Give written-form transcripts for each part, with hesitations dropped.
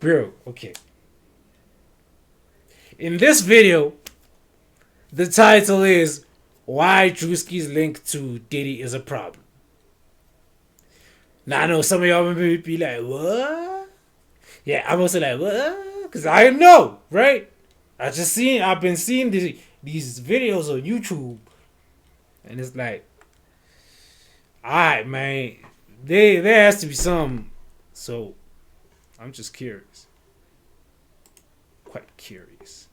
Bro, okay. In this video, the title is Why Druski's Link to Diddy is a Problem. Now I know some of y'all may be like, what? Yeah, I'm also like, what? Because I know, right? I've been seeing these videos on YouTube. And it's like, alright, man. There has to be some. So, I'm just curious. Quite curious.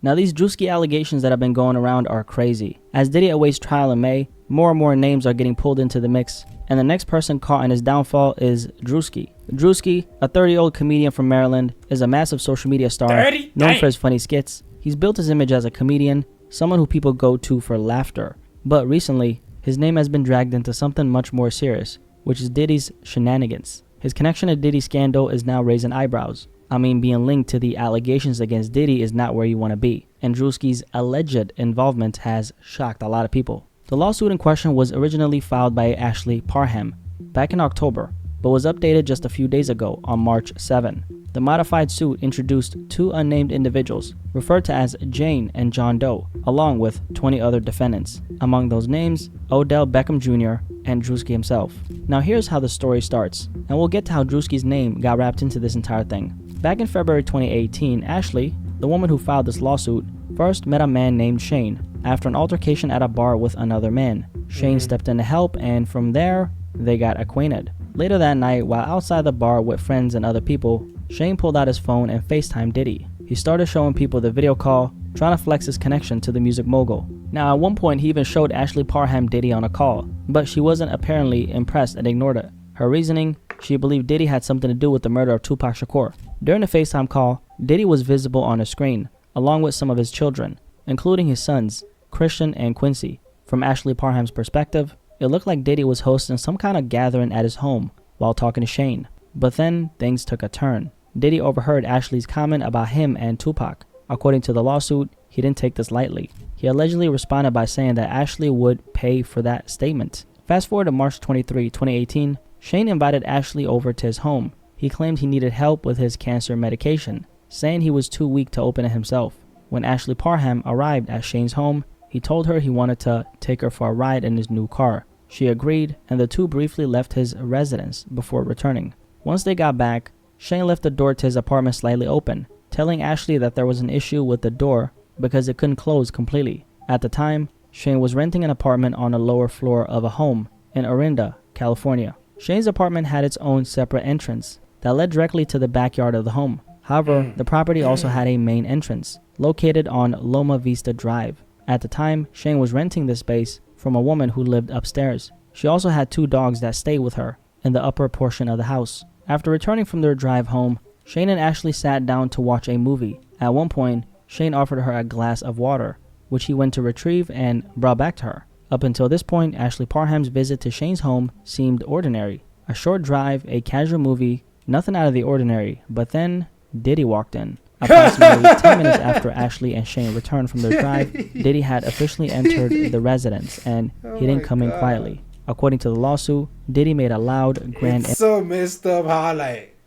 Now these Druski allegations that have been going around are crazy. As Diddy awaits trial in May, more and more names are getting pulled into the mix, and the next person caught in his downfall is Druski. Druski, a 30-year-old comedian from Maryland, is a massive social media star known for his funny skits. He's built his image as a comedian, someone who people go to for laughter. But recently, his name has been dragged into something much more serious, which is Diddy's shenanigans. His connection to Diddy's scandal is now raising eyebrows. I mean, being linked to the allegations against Diddy is not where you want to be, and Druski's alleged involvement has shocked a lot of people. The lawsuit in question was originally filed by Ashley Parham back in October, but was updated just a few days ago on March 7. The modified suit introduced two unnamed individuals, referred to as Jane and John Doe, along with 20 other defendants. Among those names, Odell Beckham Jr. and Druski himself. Now here's how the story starts, and we'll get to how Druski's name got wrapped into this entire thing. Back in February 2018, Ashley, the woman who filed this lawsuit, first met a man named Shane after an altercation at a bar with another man. Shane stepped in to help, and from there, they got acquainted. Later that night, while outside the bar with friends and other people, Shane pulled out his phone and FaceTimed Diddy. He started showing people the video call, trying to flex his connection to the music mogul. Now at one point, he even showed Ashley Parham Diddy on a call, but she wasn't apparently impressed and ignored it. Her reasoning? She believed Diddy had something to do with the murder of Tupac Shakur. During the FaceTime call, Diddy was visible on a screen, along with some of his children, including his sons, Christian and Quincy. From Ashley Parham's perspective, it looked like Diddy was hosting some kind of gathering at his home while talking to Shane. But then, things took a turn. Diddy overheard Ashley's comment about him and Tupac. According to the lawsuit, he didn't take this lightly. He allegedly responded by saying that Ashley would pay for that statement. Fast forward to March 23, 2018, Shane invited Ashley over to his home. He claimed he needed help with his cancer medication, saying he was too weak to open it himself. When Ashley Parham arrived at Shane's home, he told her he wanted to take her for a ride in his new car. She agreed, and the two briefly left his residence before returning. Once they got back, Shane left the door to his apartment slightly open, telling Ashley that there was an issue with the door because it couldn't close completely. At the time, Shane was renting an apartment on the lower floor of a home in Orinda, California. Shane's apartment had its own separate entrance that led directly to the backyard of the home. However, the property also had a main entrance, located on Loma Vista Drive. At the time, Shane was renting this space from a woman who lived upstairs. She also had two dogs that stayed with her in the upper portion of the house. After returning from their drive home, Shane and Ashley sat down to watch a movie. At one point, Shane offered her a glass of water, which he went to retrieve and brought back to her. Up until this point, Ashley Parham's visit to Shane's home seemed ordinary. A short drive, a casual movie, nothing out of the ordinary. But then, Diddy walked in. Approximately 10 minutes after Ashley and Shane returned from their drive, Diddy had officially entered the residence, and he didn't come in quietly. According to the lawsuit, Diddy made a loud, grand... It's so messed up how, like,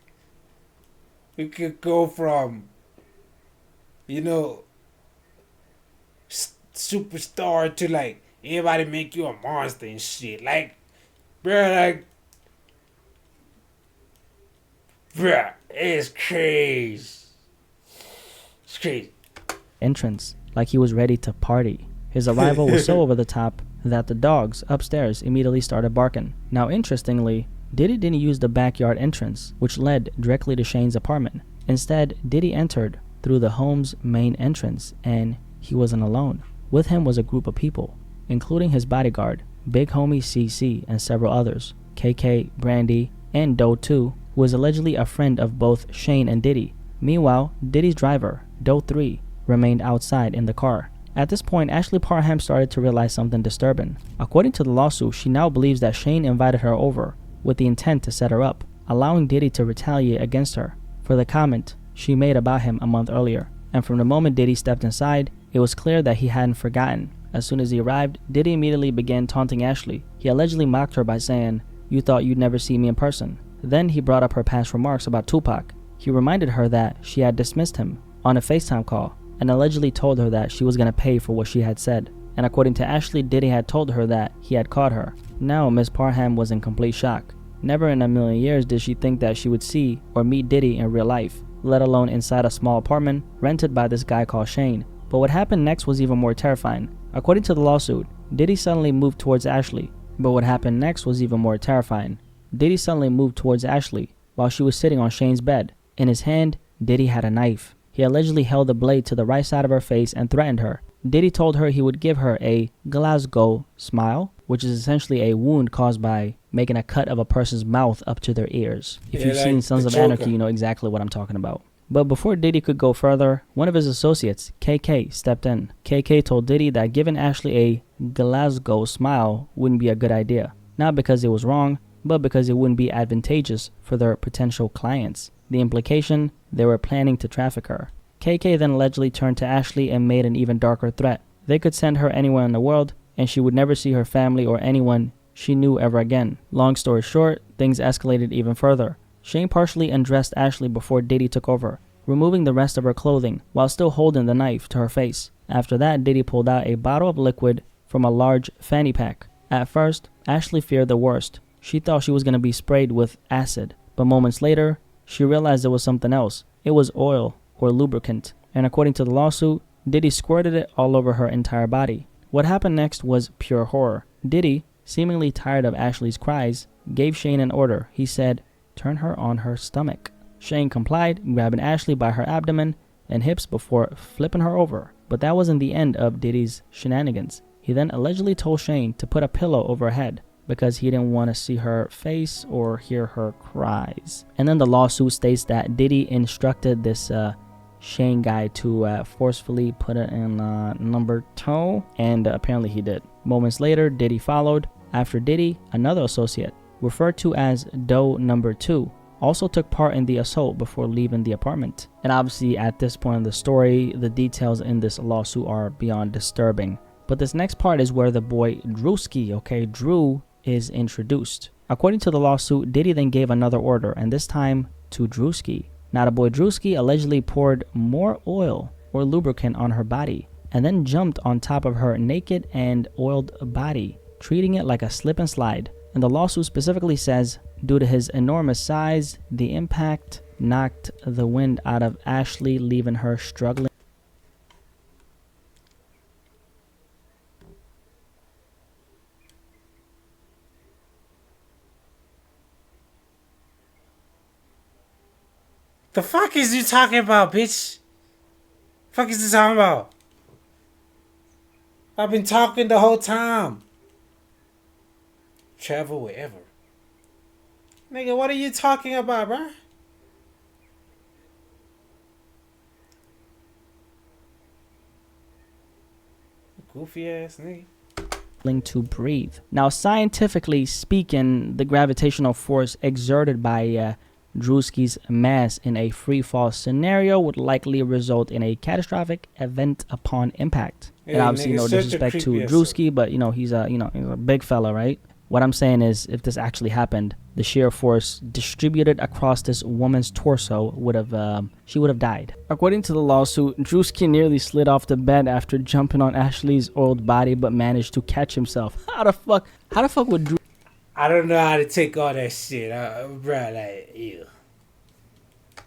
we could go from, you know, superstar to, like, everybody make you a monster and shit. Like, bruh, it's crazy. It's crazy. Entrance, like he was ready to party. His arrival was so over the top that the dogs upstairs immediately started barking. Now, interestingly, Diddy didn't use the backyard entrance, which led directly to Shane's apartment. Instead, Diddy entered through the home's main entrance, and he wasn't alone. With him was a group of people, including his bodyguard, Big Homie CC, and several others, KK, Brandy, and Doe 2, who was allegedly a friend of both Shane and Diddy. Meanwhile, Diddy's driver, Doe 3, remained outside in the car. At this point, Ashley Parham started to realize something disturbing. According to the lawsuit, she now believes that Shane invited her over with the intent to set her up, allowing Diddy to retaliate against her for the comment she made about him a month earlier. And from the moment Diddy stepped inside, it was clear that he hadn't forgotten. As soon as he arrived, Diddy immediately began taunting Ashley. He allegedly mocked her by saying, You thought you'd never see me in person. Then he brought up her past remarks about Tupac. He reminded her that she had dismissed him on a FaceTime call and allegedly told her that she was going to pay for what she had said. And according to Ashley, Diddy had told her that he had caught her. Now Miss Parham was in complete shock. Never in a million years did she think that she would see or meet Diddy in real life, let alone inside a small apartment rented by this guy called Shane. But what happened next was even more terrifying. According to the lawsuit, Diddy suddenly moved towards Ashley. But what happened next was even more terrifying. Diddy suddenly moved towards Ashley while she was sitting on Shane's bed. In his hand, Diddy had a knife. He allegedly held the blade to the right side of her face and threatened her. Diddy told her he would give her a Glasgow smile, which is essentially a wound caused by making a cut of a person's mouth up to their ears. If you've seen Sons of Anarchy, you know exactly what I'm talking about. But before Diddy could go further, one of his associates, KK, stepped in. KK told Diddy that giving Ashley a Glasgow smile wouldn't be a good idea. Not because it was wrong, but because it wouldn't be advantageous for their potential clients. The implication, they were planning to traffic her. KK then allegedly turned to Ashley and made an even darker threat. They could send her anywhere in the world, and she would never see her family or anyone she knew ever again. Long story short, things escalated even further. Shane partially undressed Ashley before Diddy took over, removing the rest of her clothing while still holding the knife to her face. After that, Diddy pulled out a bottle of liquid from a large fanny pack. At first, Ashley feared the worst. She thought she was going to be sprayed with acid, but moments later, she realized it was something else. It was oil or lubricant, and according to the lawsuit, Diddy squirted it all over her entire body. What happened next was pure horror. Diddy, seemingly tired of Ashley's cries, gave Shane an order. He said, "Turn her on her stomach." Shane complied, grabbing Ashley by her abdomen and hips before flipping her over. But that wasn't the end of Diddy's shenanigans. He then allegedly told Shane to put a pillow over her head because he didn't want to see her face or hear her cries. And then the lawsuit states that Diddy instructed this Shane guy to forcefully put it in number 2, and apparently he did. Moments later, Diddy followed. After Diddy, another associate, referred to as Doe number 2, also took part in the assault before leaving the apartment. And obviously at this point in the story, the details in this lawsuit are beyond disturbing. But this next part is where the boy Druski, Drew, is introduced. According to the lawsuit, Diddy then gave another order, and this time to Druski. Now the boy Druski allegedly poured more oil or lubricant on her body and then jumped on top of her naked and oiled body, treating it like a slip and slide. And the lawsuit specifically says, due to his enormous size, the impact knocked the wind out of Ashley, leaving her struggling. The fuck is you talking about, bitch? Fuck is you talking about? I've been talking the whole time. Travel wherever. Nigga, what are you talking about, bruh? Goofy ass nigga. To breathe. Now, scientifically speaking, the gravitational force exerted by Druski's mass in a free fall scenario would likely result in a catastrophic event upon impact. Hey, and obviously, nigga, no disrespect to Druski, but he's a big fella, right? What I'm saying is, if this actually happened, the sheer force distributed across this woman's torso would have, she would have died. According to the lawsuit, Druski nearly slid off the bed after jumping on Ashley's oiled body, but managed to catch himself. How the fuck would Druski? I don't know how to take all that shit, bruh. Like, ew.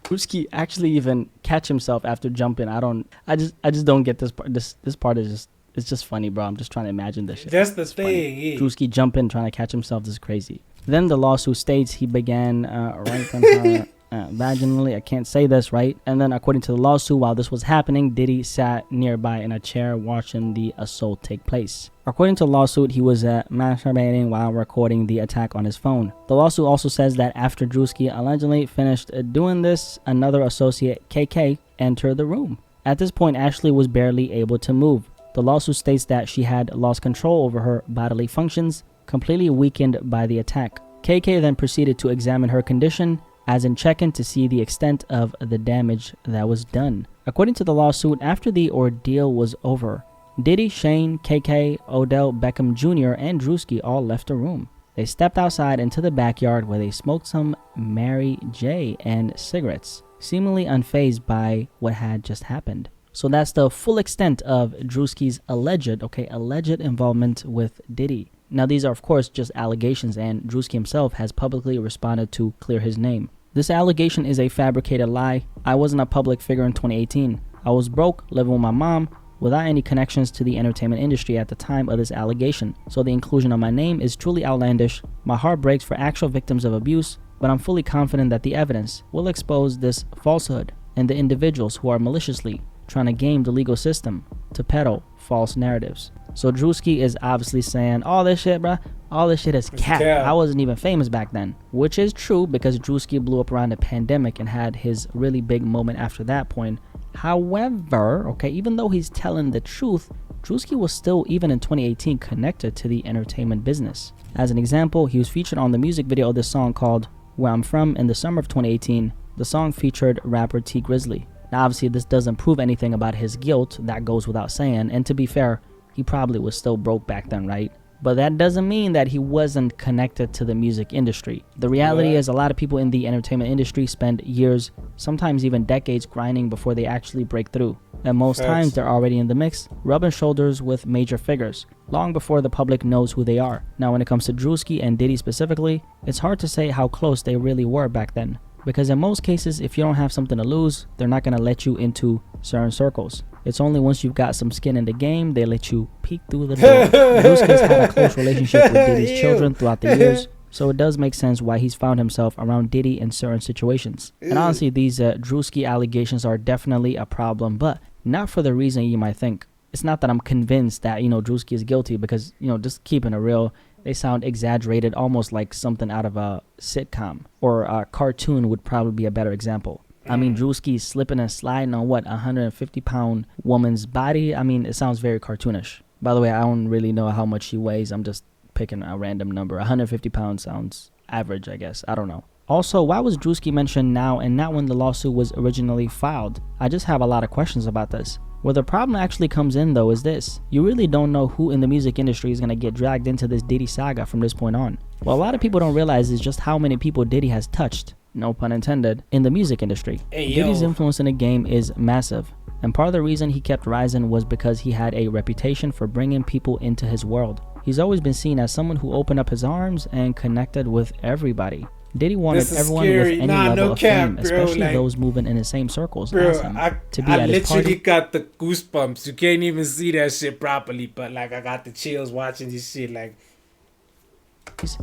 Druski actually even catch himself after jumping. I just don't get this part. This part is just. It's just funny, bro. I'm just trying to imagine this shit. That's the thing. Yeah. Druski jumping, trying to catch himself. This is crazy. Then the lawsuit states he began raping her vaginally. I can't say this, right? And then according to the lawsuit, while this was happening, Diddy sat nearby in a chair watching the assault take place. According to the lawsuit, he was masturbating while recording the attack on his phone. The lawsuit also says that after Druski allegedly finished doing this, another associate, KK, entered the room. At this point, Ashley was barely able to move. The lawsuit states that she had lost control over her bodily functions, completely weakened by the attack. KK then proceeded to examine her condition, as in checking to see the extent of the damage that was done. According to the lawsuit, after the ordeal was over, Diddy, Shane, KK, Odell Beckham Jr., and Druski all left the room. They stepped outside into the backyard where they smoked some Mary J and cigarettes, seemingly unfazed by what had just happened. So that's the full extent of Druski's alleged involvement with Diddy. Now these are of course just allegations, and Druski himself has publicly responded to clear his name. This allegation is a fabricated lie. I wasn't a public figure in 2018. I was broke, living with my mom, without any connections to the entertainment industry at the time of this allegation. So the inclusion of my name is truly outlandish. My heart breaks for actual victims of abuse, but I'm fully confident that the evidence will expose this falsehood and the individuals who are maliciously trying to game the legal system to peddle false narratives. So Druski is obviously saying, all this shit, bruh, all this shit is cap. I wasn't even famous back then, which is true because Druski blew up around the pandemic and had his really big moment after that point. However, even though he's telling the truth, Druski was still, even in 2018, connected to the entertainment business. As an example, he was featured on the music video of this song called Where I'm From in the summer of 2018. The song featured rapper T Grizzly. Now obviously this doesn't prove anything about his guilt, that goes without saying, and to be fair, he probably was still broke back then, right? But that doesn't mean that he wasn't connected to the music industry. The reality is a lot of people in the entertainment industry spend years, sometimes even decades, grinding before they actually break through. And most times they're already in the mix, rubbing shoulders with major figures, long before the public knows who they are. Now when it comes to Druski and Diddy specifically, it's hard to say how close they really were back then. Because in most cases, if you don't have something to lose, they're not going to let you into certain circles. It's only once you've got some skin in the game, they let you peek through the door. Druski's had a close relationship with Diddy's children throughout the years, so it does make sense why he's found himself around Diddy in certain situations. And honestly, these Druski allegations are definitely a problem, but not for the reason you might think. It's not that I'm convinced that, Druski is guilty because, just keeping it real, they sound exaggerated, almost like something out of a sitcom, or a cartoon would probably be a better example. I mean, Druski slipping and sliding on what, 150-pound woman's body? I mean, it sounds very cartoonish. By the way, I don't really know how much she weighs. I'm just picking a random number. 150 pounds sounds average, I guess. I don't know. Also, why was Druski mentioned now and not when the lawsuit was originally filed? I just have a lot of questions about this. Where the problem actually comes in though is this. You really don't know who in the music industry is going to get dragged into this Diddy saga from this point on. What a lot of people don't realize is just how many people Diddy has touched, no pun intended, in the music industry. Diddy's influence in the game is massive. And part of the reason he kept rising was because he had a reputation for bringing people into his world. He's always been seen as someone who opened up his arms and connected with everybody. Diddy wanted everyone with any level of fame, especially those moving in the same circles as him, to be at his party. I literally got the goosebumps. You can't even see that shit properly, but I got the chills watching this shit.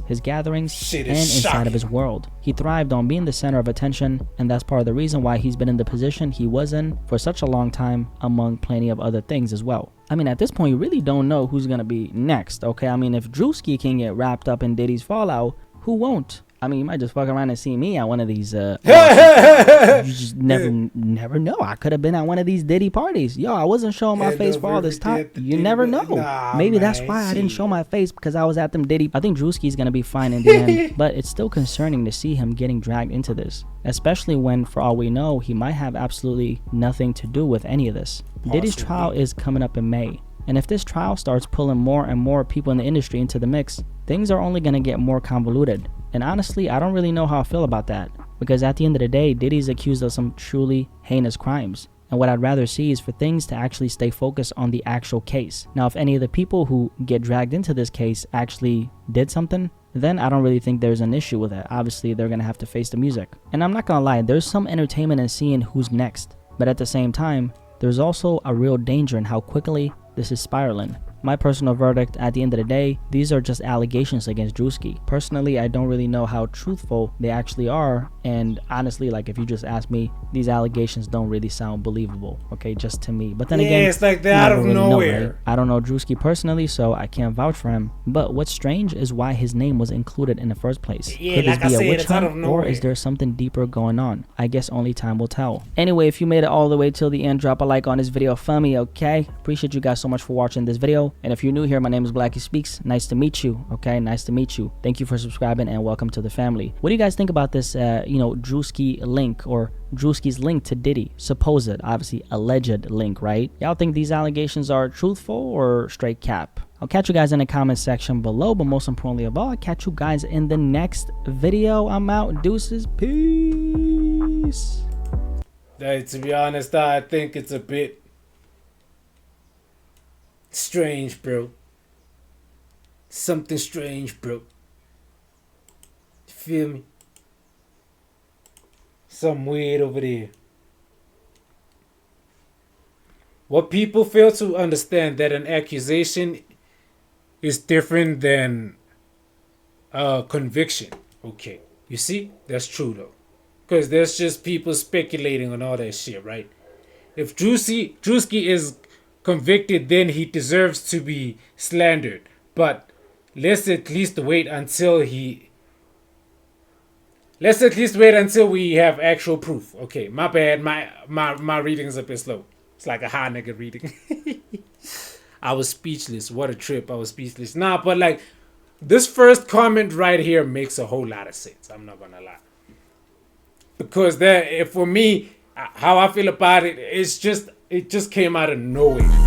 His gatherings, and inside of his world. He thrived on being the center of attention, and that's part of the reason why he's been in the position he was in for such a long time, among plenty of other things as well. I mean, at this point, you really don't know who's gonna be next, okay? I mean, if Druski can get wrapped up in Diddy's fallout, who won't? I mean, you might just fuck around and see me at one of these. You just never know. I could have been at one of these Diddy parties. Yo, I wasn't showing my face for all this time. You never know. Maybe that's why I didn't show my face, because I was at them Diddy. I think Druski's gonna be fine in the end, but it's still concerning to see him getting dragged into this, especially when, for all we know, he might have absolutely nothing to do with any of this. Diddy's trial is coming up in May. And if this trial starts pulling more and more people in the industry into the mix, things are only going to get more convoluted. And honestly, I don't really know how I feel about that, because at the end of the day, Diddy's accused of some truly heinous crimes. And what I'd rather see is for things to actually stay focused on the actual case. Now, if any of the people who get dragged into this case actually did something, then I don't really think there's an issue with it. Obviously, they're going to have to face the music. And I'm not going to lie, there's some entertainment in seeing who's next. But at the same time, there's also a real danger in how quickly this is spiraling. My personal verdict, at the end of the day, these are just allegations against Druski. Personally, I don't really know how truthful they actually are, and honestly, if you just ask me, these allegations don't really sound believable, okay, just to me. But then again, it's like they're out of nowhere. Know, right? I don't know Druski personally, so I can't vouch for him, but what's strange is why his name was included in the first place. Could this be a witch hunt, or is there something deeper going on? I guess only time will tell. Anyway, if you made it all the way till the end, drop a like on this video for me, okay? Appreciate you guys so much for watching this video. And if you're new here, my name is Blackie Speaks. Nice to meet you, okay? Nice to meet you. Thank you for subscribing and welcome to the family. What do you guys think about this, Druski link, or Druski's link to Diddy? Supposed, obviously, alleged link, right? Y'all think these allegations are truthful or straight cap? I'll catch you guys in the comment section below, but most importantly of all, I'll catch you guys in the next video. I'm out. Deuces. Peace. Hey, to be honest, I think it's a bit strange, bro. Something strange, bro. You feel me? Something weird over there. What people fail to understand that an accusation is different than conviction. Okay, you see, that's true though, because there's just people speculating on all that shit, right? If Druski is convicted, then he deserves to be slandered. But let's at least wait until we have actual proof. Okay, my bad. My reading is a bit slow. It's like a high nigga reading. I was speechless. What a trip. I was speechless. Nah, but like this first comment right here makes a whole lot of sense. I'm not gonna lie. Because for me, how I feel about it, it just came out of nowhere.